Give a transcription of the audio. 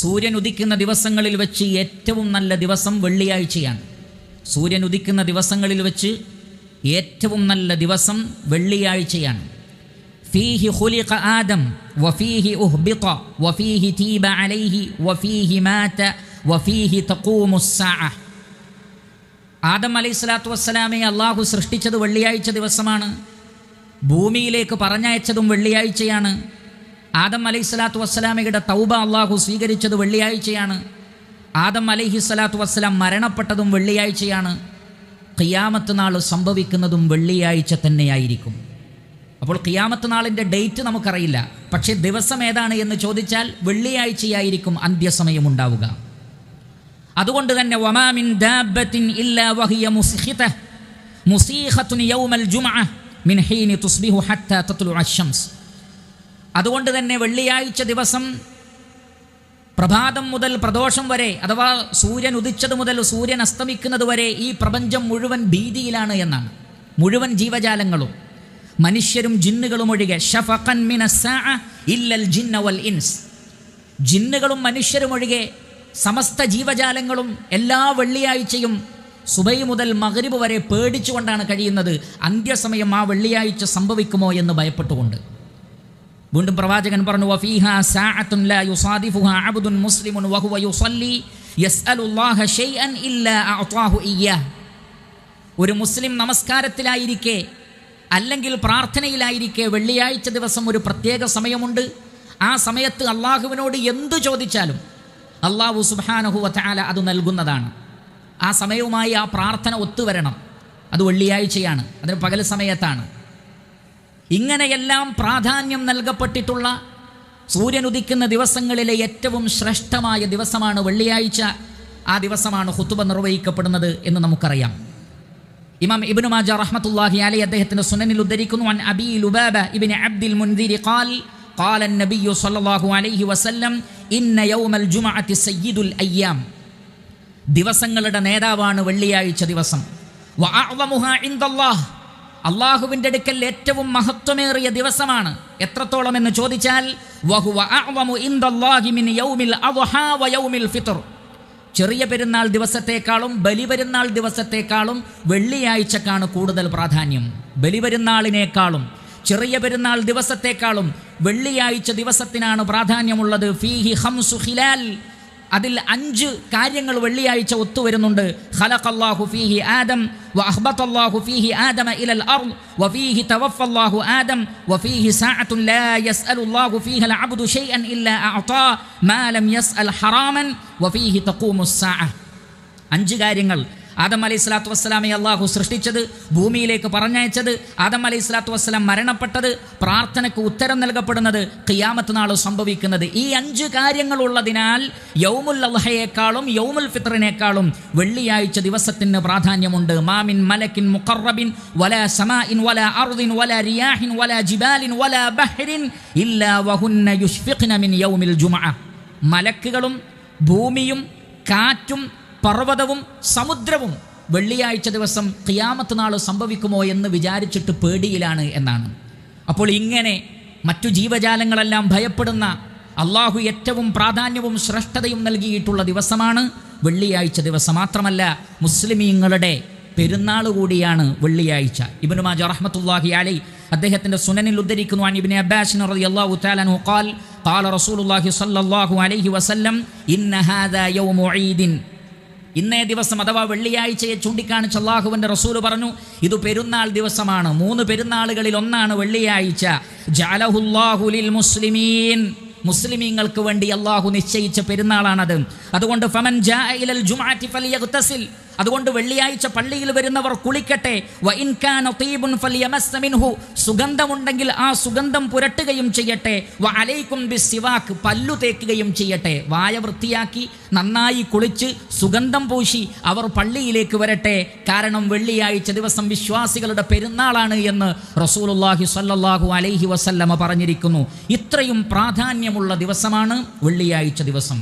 സൂര്യൻ ഉദിക്കുന്ന ദിവസങ്ങളിൽ വെച്ച് ഏറ്റവും നല്ല ദിവസം വെള്ളിയാഴ്ചയാണ്. സൂര്യൻ ഉദിക്കുന്ന ദിവസങ്ങളിൽ വെച്ച് ഏറ്റവും നല്ല ദിവസം വെള്ളിയാഴ്ചയാണ്. ഫീഹി ഖുലിഖ ആദം വഫീഹി ഉഹ്ബിത വഫീഹി തീബ അലൈഹി വഫീഹി മാത വഫീഹി തഖൂമുസ് സാഅ. ആദം അലൈഹിസ്സലാത്തു വസ്സലാമെ അള്ളാഹു സൃഷ്ടിച്ചത് വെള്ളിയാഴ്ച ദിവസമാണ്. ഭൂമിയിലേക്ക് പറഞ്ഞയച്ചതും വെള്ളിയാഴ്ചയാണ്. ആദം അലൈഹിസ്സലാത്തു വസ്സലാമയുടെ തൗബ അള്ളാഹു സ്വീകരിച്ചത് വെള്ളിയാഴ്ചയാണ്. ആദം അലൈഹിസ്സലാത്തു വസ്സലാം മരണപ്പെട്ടതും വെള്ളിയാഴ്ചയാണ്. ഖിയാമത്ത് നാൾ സംഭവിക്കുന്നതും വെള്ളിയാഴ്ച തന്നെയായിരിക്കും. അപ്പോൾ ഖിയാമത്ത് നാളിൻ്റെ ഡേറ്റ് നമുക്കറിയില്ല, പക്ഷേ ദിവസം ഏതാണ് എന്ന് ചോദിച്ചാൽ വെള്ളിയാഴ്ചയായിരിക്കും അന്ത്യസമയം ഉണ്ടാവുക. അതുകൊണ്ട് തന്നെ വമാ മിൻ ദാബത്തിൻ ഇല്ലാ വഹിയ മുസീഖത്തുൻ യൗമൽ ജുമുഅ മിൻ ഹീനി തുസ്ബിഹു ഹത്താ തത്ലുഅ അശംസ്. അതുകൊണ്ട് തന്നെ വെള്ളിയാഴ്ച ദിവസം പ്രഭാതം മുതൽ പ്രദോഷം വരെ, അഥവാ സൂര്യൻ ഉദിച്ചത് മുതൽ സൂര്യൻ അസ്തമിക്കുന്നത് വരെ ഈ പ്രപഞ്ചം മുഴുവൻ ഭീതിയിലാണ് എന്നാണ്. മുഴുവൻ ജീവജാലങ്ങളും, മനുഷ്യരും ജിന്നുകളും ഒഴികെ. ശഫഖൻ മിനസ്സാഅ ഇല്ലൽ ജിന്ന വൽ ഇൻസ്. ജിന്നുകളും മനുഷ്യരും ഒഴികെ സമസ്ത ജീവജാലങ്ങളും എല്ലാ വെള്ളിയാഴ്ചയും സുബൈ മുതൽ മഗ്രിബ് വരെ പേടിച്ചുകൊണ്ടാണ് കഴിയുന്നത്. അന്ത്യസമയം ആ വെള്ളിയാഴ്ച സംഭവിക്കുമോ എന്ന് ഭയപ്പെട്ടുകൊണ്ട്. വീണ്ടും പ്രവാചകൻ പറഞ്ഞു, വഫീഹാ സാഅത്തുൻ ലാ യുസാദിഫുഹാ അബ്ദുൻ മുസ്ലിമുൻ വഹുവ യുസല്ലി യസ്അലുല്ലാഹ ശൈഅൻ ഇല്ലാ അഅതാഹു ഇയ്യാഹ്. ഒരു മുസ്ലിം നമസ്കാരത്തിലായിരിക്കെ അല്ലെങ്കിൽ പ്രാർത്ഥനയിലായിരിക്കെ വെള്ളിയാഴ്ച ദിവസം ഒരു പ്രത്യേക സമയമുണ്ട്. ആ സമയത്ത് അള്ളാഹുവിനോട് എന്തു ചോദിച്ചാലും അള്ളാഹു സുബ്ഹാനഹു വ തആല അത് നൽകുന്നതാണ്. ആ സമയവുമായി ആ പ്രാർത്ഥന ഒത്തുവരണം. അത് വെള്ളിയാഴ്ചയാണ്, അതിന് പകൽ സമയത്താണ്. ഇങ്ങനെയെല്ലാം പ്രാധാന്യം നൽകപ്പെട്ടിട്ടുള്ള സൂര്യൻ ഉദിക്കുന്ന ദിവസങ്ങളിലെ ഏറ്റവും ശ്രേഷ്ഠമായ ദിവസമാണ് വെള്ളിയാഴ്ച. ആ ദിവസമാണ് ഖുതുബ നിർവഹിക്കപ്പെടുന്നത് എന്ന് നമുക്കറിയാം. ഇമാം ഇബ്നു മാജ റഹ്മത്തുള്ളാഹി അലൈഹി അദ്ദേഹത്തിന്റെ സുനനിൽ ഉദ്ധരിക്കുന്നു, അൻ അബീ ലുബാബ ഇബ്നു അബ്ദിൽ മുൻദിരി ഖാല നബിയ്യു സ്വല്ലല്ലാഹു അലൈഹി വസല്ലം ഇന്ന യൗമൽ ജുമുഅത്തി സയ്യിദുൽ അയ്യാം. ദിവസങ്ങളുടെ നേതാവാണ് വെള്ളിയാഴ്ച ദിവസം. വ അഅ്ളമുഹാ ഇൻദല്ലാഹ്, അള്ളാഹുവിൻ്റെ അടുക്കൽ ഏറ്റവും മഹത്വമേറിയ ദിവസമാണ്. എത്രത്തോളം എന്ന് ചോദിച്ചാൽ വഹുവ അഅ്ളമു ഇൻദല്ലാഹി മിൻ യൗമിൽ അദ്ഹാ വ യൗമിൽ ഫിത്ർ. ചെറിയ പെരുന്നാൾ ദിവസത്തെക്കാളും ബലിപെരുന്നാൾ ദിവസത്തെക്കാളും വെള്ളിയാഴ്ചക്കാണ് കൂടുതൽ പ്രാധാന്യം. ബലിപെരുന്നാളിനേക്കാളും ചെറിയ പെരുന്നാൾ ദിവസത്തെക്കാളും വെള്ളിയാഴ്ച ദിവസത്തിനാണ് പ്രാധാന്യമുള്ളത്. ഫീഹി ഖംസു ഖിലാൽ, അതിൽ 5 കാര്യങ്ങൾ വെള്ളിയാഴ്ച ഒത്തുവരുന്നുണ്ട്. ഖലഖല്ലാഹു ഫീഹി ആദം വ അഹ്ബതല്ലാഹു ഫീഹി ആദമ ഇലൽ അർദ് വ ഫീഹി തവഫല്ലാഹു ആദം വ ഫീഹി സഅത്തുൻ ലാ യസ്അലുല്ലാഹു ഫീഹൽ അബ്ദു ശൈഅൻ ഇല്ലാ അഅതാ മാ ലം യസ്അൽ ഹറാമൻ വ ഫീഹി തഖൂമുസ് സാഅ. 5 കാര്യങ്ങൾ. ആദം അലൈഹിസ്സലാത്തു വസ്സലാമെ അള്ളാഹു സൃഷ്ടിച്ചത്, ഭൂമിയിലേക്ക് പറഞ്ഞയച്ചത്, ആദം അലൈഹിസ്സലാത്തു വസ്സലാം മരണപ്പെട്ടത്, പ്രാർത്ഥനയ്ക്ക് ഉത്തരം നൽകപ്പെടുന്നത്, ഖിയാമത്ത് നാൾ സംഭവിക്കുന്നത്. ഈ 5 കാര്യങ്ങളുള്ളതിനാൽ യൗമുൽ അദ്ഹയേക്കാളും യൗമുൽ ഫിത്റിനേക്കാളും വെള്ളിയാഴ്ച ദിവസത്തിന് പ്രാധാന്യമുണ്ട്. മാമിൻ മലക്കിൻ മുഖറബിൻ വലാ സമാഇൻ വലാ അർദിൻ വലാ റിയാഹിൻ വലാ ജിബാലിൻ വലാ ബഹ്റിൻ ഇല്ലാ വഹുന്ന യുഷ്ഫിഖ്ന മിൻ യൗമിൽ ജുമുഅ. മലക്കുകളും ഭൂമിയും കാറ്റും പർവ്വതവും സമുദ്രവും വെള്ളിയാഴ്ച ദിവസം ഖിയാമത്ത് നാൾ സംഭവിക്കുമോ എന്ന് വിചാരിച്ചിട്ട് പേടിയിലാണ് എന്നാണ്. അപ്പോൾ ഇങ്ങനെ മറ്റു ജീവജാലങ്ങളെല്ലാം ഭയപ്പെടുന്ന, അള്ളാഹു ഏറ്റവും പ്രാധാന്യവും ശ്രേഷ്ഠതയും നൽകിയിട്ടുള്ള ദിവസമാണ് വെള്ളിയാഴ്ച ദിവസം. മാത്രമല്ല മുസ്ലിമീങ്ങളുടെ പെരുന്നാൾ കൂടിയാണ് വെള്ളിയാഴ്ച. ഇബ്നു മാജ റഹ്മത്തുള്ളാഹി അലൈഹി അദ്ദേഹത്തിന്റെ സുനനിൽ ഉദ്ധരിക്കുന്നു, അൻ ഇബ്നു അബ്ബാസ് റളിയല്ലാഹു തആല അൻഹു ഖാല റസൂലുള്ളാഹി സ്വല്ലല്ലാഹു അലൈഹി വസല്ലം ഇന്ന ഹാദാ യൗമു ഈദിൻ. ഇന്നേ ദിവസം അഥവാ വെള്ളിയാഴ്ചയെ ചൂണ്ടിക്കാണിച്ച് അള്ളാഹുവിൻ്റെ റസൂല് പറഞ്ഞു, ഇത് പെരുന്നാൾ ദിവസമാണ്. 3 പെരുന്നാളുകളിൽ ഒന്നാണ് വെള്ളിയാഴ്ച. ജഅലഹുല്ലാഹു ലിൽ മുസ്ലിമീൻ, മുസ്ലിമീങ്ങൾക്ക് വേണ്ടി അള്ളാഹു നിശ്ചയിച്ച പെരുന്നാളാണത്. അതുകൊണ്ട് ഫമൻ ജാഅ ഇലൽ ജുമുഅത്തി ഫലിയഗ്തസിൽ, അതുകൊണ്ട് വെള്ളിയാഴ്ച പള്ളിയിൽ വരുന്നവർ കുളിക്കട്ടെ. വ ഇൻ കാന തീബുൻ ഫലിയമസ്സ മിൻഹു, സുഗന്ധമുണ്ടെങ്കിൽ ആ സുഗന്ധം പുരട്ടുകയും ചെയ്യട്ടെ. വ അലൈക്കും ബിസ്സിവാക്ക്, പല്ലു തേക്കുകയും ചെയ്യട്ടെ. വായ വൃത്തിയാക്കി നന്നായി കുളിച്ച് സുഗന്ധം പൂശി അവർ പള്ളിയിലേക്ക് വരട്ടെ. കാരണം വെള്ളിയാഴ്ച ദിവസം വിശ്വാസികളുടെ പെരുന്നാളാണ് എന്ന് റസൂലുള്ളാഹി സ്വല്ലല്ലാഹു അലൈഹി വസല്ലമ പറഞ്ഞിരിക്കുന്നു. ഇത്രയും പ്രാധാന്യമുള്ള ദിവസമാണ് വെള്ളിയാഴ്ച ദിവസം.